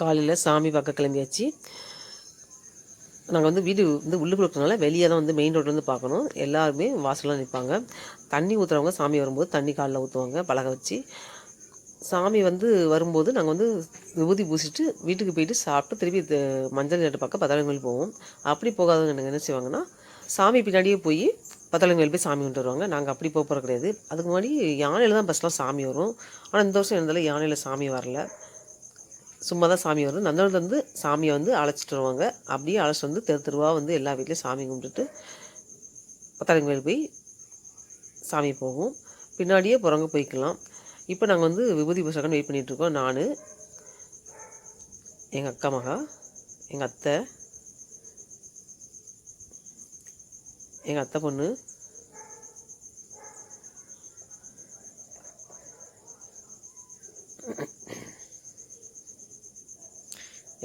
காலையில் சாமி பார்க்க கிளம்பியாச்சு. நாங்கள் வந்து வீடு வந்து உள்ளுக்குள்ள இருக்கிறனால வெளியே தான் வந்து மெயின் ரோட்லேருந்து பார்க்கணும். எல்லாருமே வாசலில் நிற்பாங்க. தண்ணி ஊற்றுறவங்க சாமி வரும்போது தண்ணி காலில் ஊற்றுவாங்க பலகை வச்சு. சாமி வந்து வரும்போது நாங்கள் வந்து விபூதி பூசிட்டு வீட்டுக்கு போயிட்டு சாப்பிட்டு திருப்பி மஞ்சள் நீராட்டு பார்க்க பத்தாளங்கள் போவோம். அப்படி போகாதவங்க எனக்கு என்ன செய்வாங்கன்னா, சாமி பின்னாடியே போய் பத்தாளங்கள் போய் சாமி கொண்டு வருவாங்க. நாங்கள் அப்படி போகிற கிடையாது. அதுக்கு முன்னாடி யானையில் தான் பஸ்லாம் சாமி வரும். ஆனால் இந்த வருஷம் இருந்தாலும் யானையில் சாமி வரல. சும்மா தான் சாமி வரும். நந்தனத்துலேருந்து சாமியை வந்து அழைச்சிட்டு வருவாங்க. அப்படியே அழைச்சிட்டு வந்து தெரு தெருவாக வந்து எல்லா வீட்லேயும் சாமி கும்பிட்டுட்டு பத்தாளங்கள் கோயில் போய் சாமி போகும். பின்னாடியே போகிறவங்க போய்க்கலாம். இப்போ நாங்கள் வந்து விபூதி பூசகன்னு வெயிட் பண்ணிகிட்ருக்கோம். நான், எங்கள் அக்கா மகா, எங்கள் அத்தை பொண்ணு,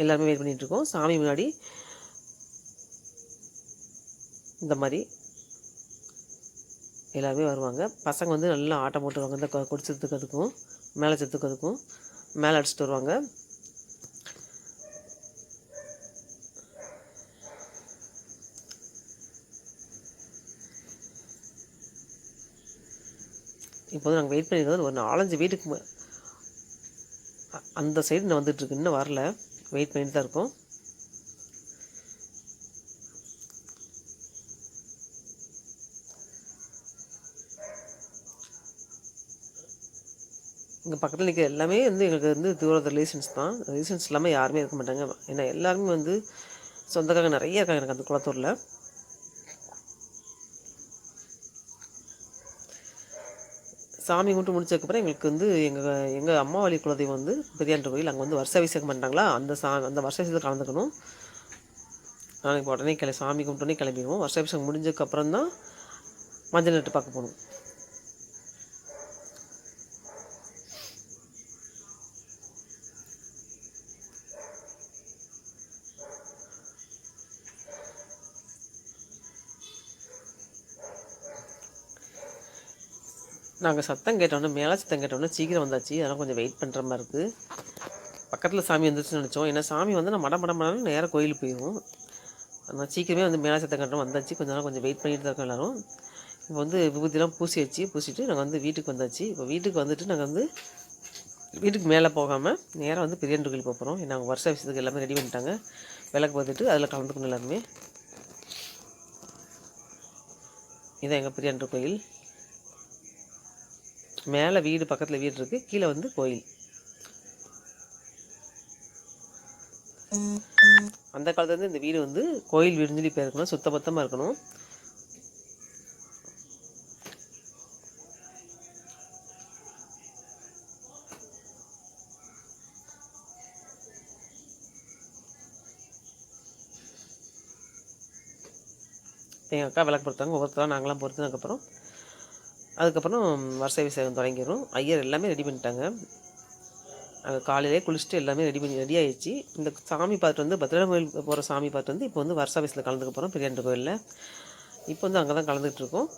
எல்லாருமே வெயிட் பண்ணிகிட்ருக்கோம். சாமி முன்னாடி இந்த மாதிரி எல்லாருமே வருவாங்க. பசங்க வந்து நல்லா ஆட்டம் போட்டுருவாங்க. இந்த கொடிச்சத்துக்கு அதுக்கும் மேலே சத்துக்கு அதுக்கும் மேலே அடிச்சுட்டு வருவாங்க. இப்போது நாங்கள் வெயிட் பண்ணியிருந்தது ஒரு 4-5 வீட்டுக்கு அந்த சைடு நான் வந்துட்டுருக்கு. இன்னும் வரல. வெயிட் பண்ணிட்டு தான் இருக்கோம். இங்கே பக்கத்தில் நிற்கிற எல்லாமே வந்து எங்களுக்கு வந்து தூரத்து ரிலேஷன்ஸ் தான். ரிலேஷன்ஸ் இல்லாமல் யாருமே இருக்க மாட்டாங்க. ஏன்னா எல்லாருமே வந்து சொந்தக்காரங்க நிறைய இருக்காங்க எனக்கு அந்த குளத்தூரில். சாமி கும்பிட்டு முடிச்சதுக்கப்புறம் எங்களுக்கு வந்து எங்கள் அம்மா வழி குலதெய்வம் வந்து பெரியாண்ட கோயில். அங்கே வந்து வருஷ அபிஷேகம் பண்ணுறாங்களா, அந்த வருஷ அபிஷேகத்தில் கலந்துக்கணும். நாங்கள் இப்போ உடனே சாமி கும்பிட்டோன்னே கிளம்பிடுவோம். வருஷ அபிஷேகம் முடிஞ்சதுக்கப்புறம் தான் மஞ்சள் நட்டு பார்க்க போகணும். நாங்கள் சத்தம் கேட்டோன்னே, மேலே சத்தம் கேட்டோன்னே சீக்கிரம் வந்தாச்சு. அதெல்லாம் கொஞ்சம் வெயிட் பண்ணுற மாதிரி இருக்குது. பக்கத்தில் சாமி வந்துச்சுன்னு நினச்சோம். ஏன்னா சாமி வந்து நான் மடமடம்னாலும் நேராக கோயிலுக்கு போயிடுவோம். ஆனால் சீக்கிரமே வந்து மேலே சத்தம் கேட்டோம் வந்தாச்சு. கொஞ்ச நேரம் கொஞ்சம் வெயிட் பண்ணிட்டு தான் இருக்கோம் எல்லோரும். இப்போ வந்து விபூதிலாம் பூசிட்டு நாங்கள் வந்து வீட்டுக்கு வந்தாச்சு. இப்போ வீட்டுக்கு வந்துட்டு நாங்கள் வந்து வீட்டுக்கு மேலே போகாமல் நேராக வந்து பெரியாண்ட கோயில் போக போகிறோம். நாங்கள் வருஷ விஷயத்துக்கு எல்லாமே ரெடி பண்ணிட்டாங்க. விளக்கு பார்த்துட்டு அதில் கலந்துக்கணும் எல்லாருமே. இதான் எங்கள் பெரியாண்ட கோயில். மேலே வீடு, பக்கத்தில் வீடு இருக்குது, கீழே வந்து கோயில். அந்த காலத்துலேருந்து இந்த வீடு வந்து கோயில் வீடுன்னு சொல்லி பேர் இருக்கணும். சுத்தபத்தமாக இருக்கணும். எங்கள் அக்கா விளக்கு பொறுத்தாங்க. ஒவ்வொருத்தரும் நாங்களாம் பொறுத்ததுக்கப்புறம் அதுக்கப்புறம் வருஷ அபிஷேகம் தொடங்கிடும். ஐயர் எல்லாமே ரெடி பண்ணிட்டாங்க. நாங்கள் காலையிலே குளிச்சுட்டு எல்லாமே ரெடி ஆகிடுச்சு. இந்த சாமி பார்த்துட்டு வந்து பத்திரகாளி கோயில் போகிற சாமி பார்த்து வந்து இப்போ வந்து வருஷ அபிஷேகத்தில் கலந்துக்க போகிறோம் பெரியாண்ட கோயிலில். இப்போ வந்து அங்கே தான் கலந்துகிட்ருக்கோம்.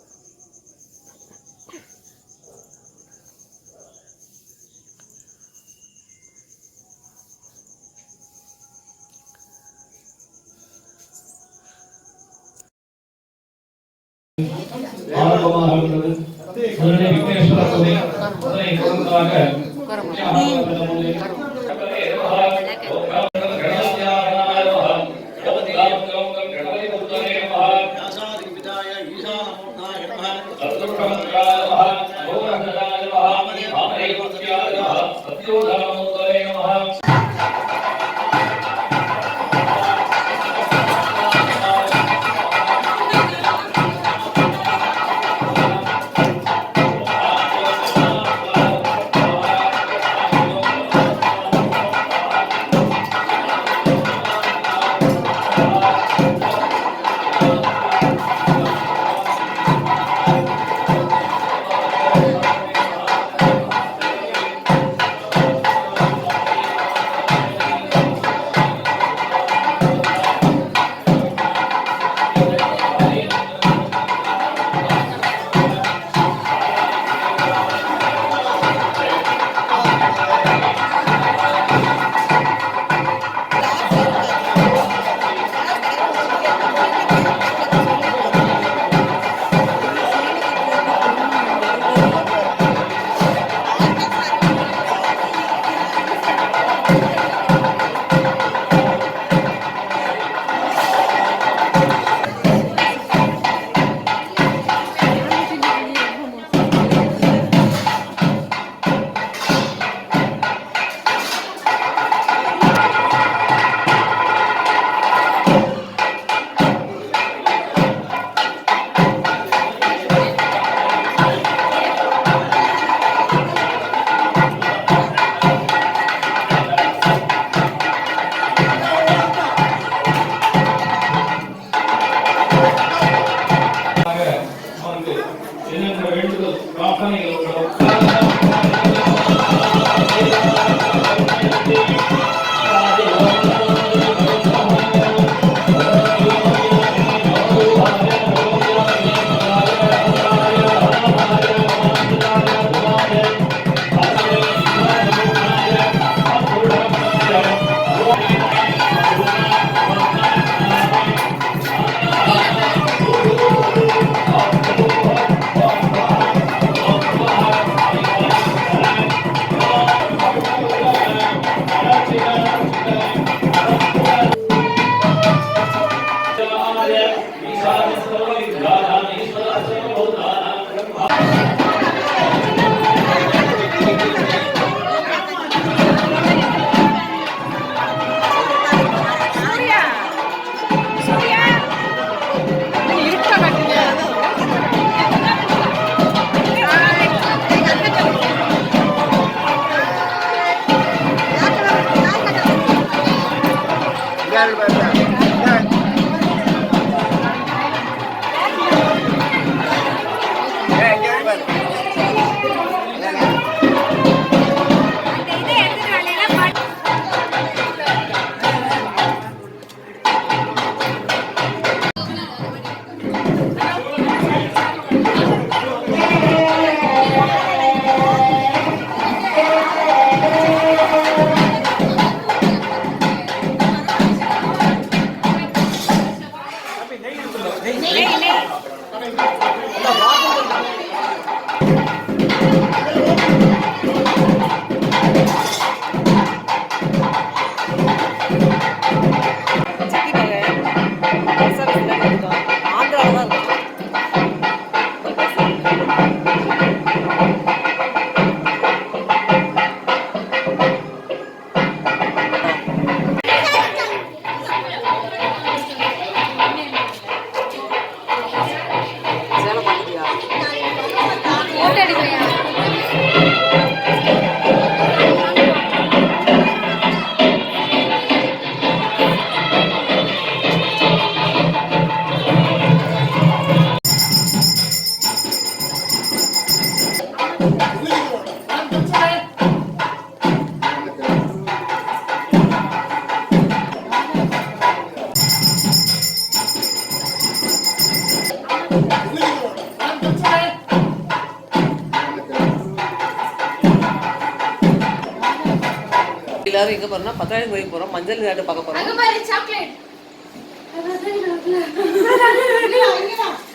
எல்லாரும் எங்க போறோம்னா பத்தாயிரம் கோயிலுக்கு போறோம். மஞ்சள் நீராட்டு பார்க்க போறோம். அங்க பாரு சாக்லேட்.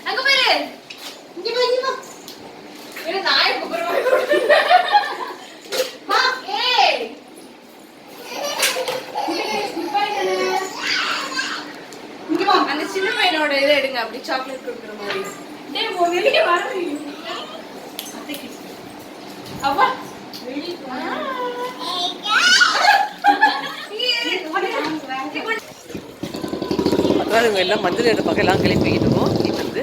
அங்க பாரு. இங்க வா. ஏய் நாய் குப்புற வா. ஏய். இங்க வா. அந்த சின்ன பையனோட இத எடுங்க அப்படி சாக்லேட் குடுக்குற மாதிரி. டேய் போ வெளிய வர. அவா வெளிய வா. இவங்க எல்லாம் மஞ்சள் நீராட்டு பார்க்க எல்லாம் கிளம்பி போய்கிட்டு இருக்கோம். நீ வந்து